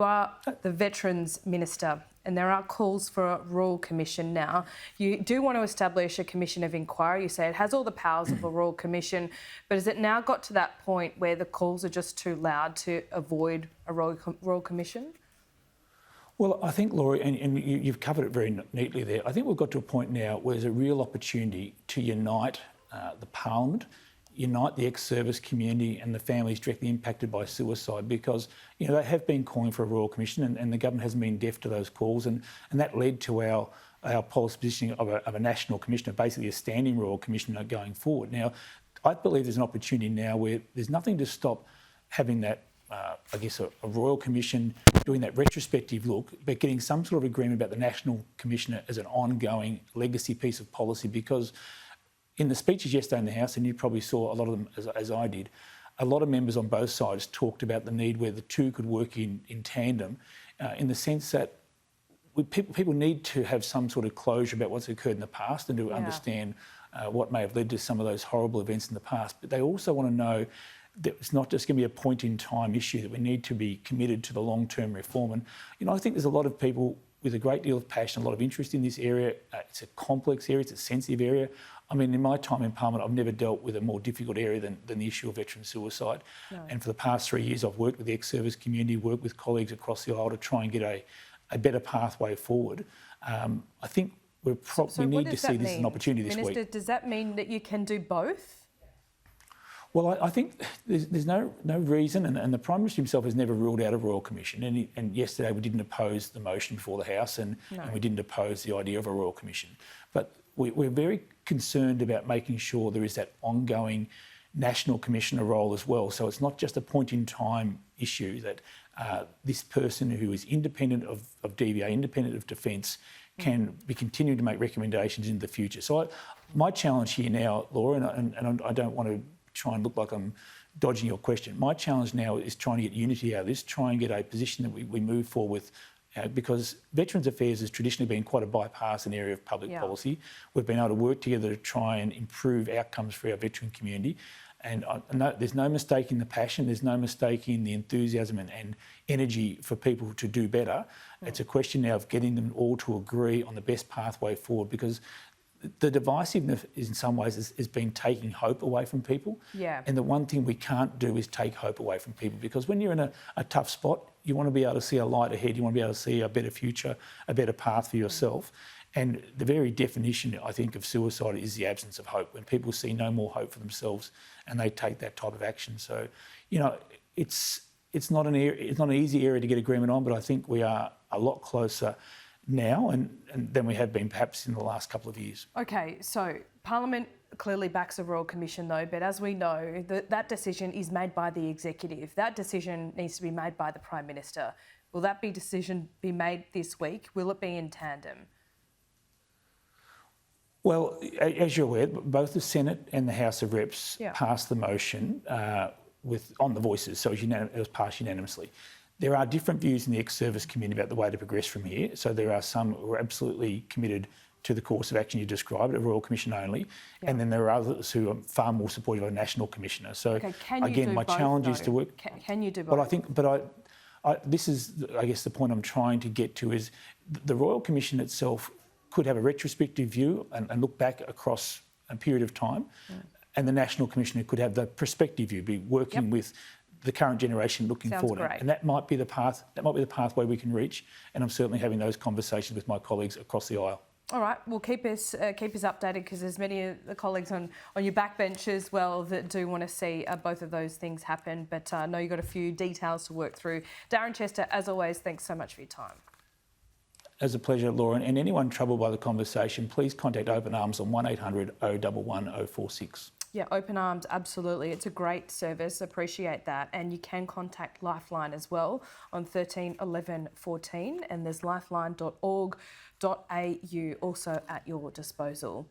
You are the Veterans Minister, and there are calls for a Royal Commission now. You do want to establish a commission of inquiry. You say it has all the powers of a Royal Commission, but has it now got to that point where the calls are just too loud to avoid a Royal Commission? Well, I think, Laurie, and you've covered it very neatly there, I think we've got to a point now where there's a real opportunity to unite the Parliament, unite the ex-service community and the families directly impacted by suicide, because they have been calling for a Royal Commission and the government hasn't been deaf to those calls, and that led to our policy positioning of a national commissioner, basically a standing Royal Commissioner going forward. Now, I believe there's an opportunity now where there's nothing to stop having that, a Royal Commission doing that retrospective look, but getting some sort of agreement about the National Commissioner as an ongoing legacy piece of policy, because in the speeches yesterday in the House, and you probably saw a lot of them as I did, a lot of members on both sides talked about the need where the two could work in tandem, in the sense that people need to have some sort of closure about what's occurred in the past and to understand what may have led to some of those horrible events in the past. But they also want to know that it's not just going to be a point-in-time issue, that we need to be committed to the long-term reform. And I think there's a lot of people with a great deal of passion, a lot of interest in this area. It's a complex area, it's a sensitive area. I mean, in my time in Parliament, I've never dealt with a more difficult area than the issue of veteran suicide. No. And for the past 3 years, I've worked with the ex-service community, worked with colleagues across the aisle to try and get a better pathway forward. I think we need to see this as an opportunity this week. Minister, does that mean that you can do both? Well, I think there's no reason, and the Prime Minister himself has never ruled out a Royal Commission. And yesterday we didn't oppose the motion before the House, and we didn't oppose the idea of a Royal Commission. But we're very concerned about making sure there is that ongoing National Commissioner role as well. So it's not just a point-in-time issue, that this person who is independent of DVA, independent of Defence, can be continuing to make recommendations in the future. So my challenge here now, Laura, and I don't want to try and look like I'm dodging your question. My challenge now is trying to get unity out of this, try and get a position that we move forward with, because Veterans Affairs has traditionally been quite a bipartisan area of public policy. We've been able to work together to try and improve outcomes for our veteran community. And there's no mistaking the passion, there's no mistaking the enthusiasm and energy for people to do better. It's a question now of getting them all to agree on the best pathway forward, because the divisiveness in some ways has been taking hope away from people. Yeah. And the one thing we can't do is take hope away from people, because when you're in a tough spot, you want to be able to see a light ahead, you want to be able to see a better future, a better path for yourself. And the very definition, I think, of suicide is the absence of hope, when people see no more hope for themselves and they take that type of action. So, it's not an easy area to get agreement on, but I think we are a lot closer now and than we have been perhaps in the last couple of years. Okay, so Parliament clearly backs a Royal Commission though, but as we know, that decision is made by the Executive. That decision needs to be made by the Prime Minister. Will that decision be made this week? Will it be in tandem? Well, as you're aware, both the Senate and the House of Reps passed the motion on the voices, so it was passed unanimously. There are different views in the ex-service community about the way to progress from here. So there are some who are absolutely committed to the course of action you described, a Royal Commission only, and then there are others who are far more supportive of a National Commissioner. So again, my challenge is to work. Can you do both? This is, I guess, the point I'm trying to get to is the Royal Commission itself could have a retrospective view and look back across a period of time, and the National Commissioner could have the prospective view, be working with the current generation looking forward. Great. And that might be the path. That might be the pathway we can reach. And I'm certainly having those conversations with my colleagues across the aisle. All right, well, keep us updated, because there's many of the colleagues on your backbench as well that do want to see both of those things happen. But I know you've got a few details to work through. Darren Chester, as always, thanks so much for your time. It's a pleasure, Laura. And anyone troubled by the conversation, please contact Open Arms on 1800 011 046. Yeah, Open Arms, absolutely. It's a great service, appreciate that. And you can contact Lifeline as well on 13 11 14, and there's lifeline.org.au also at your disposal.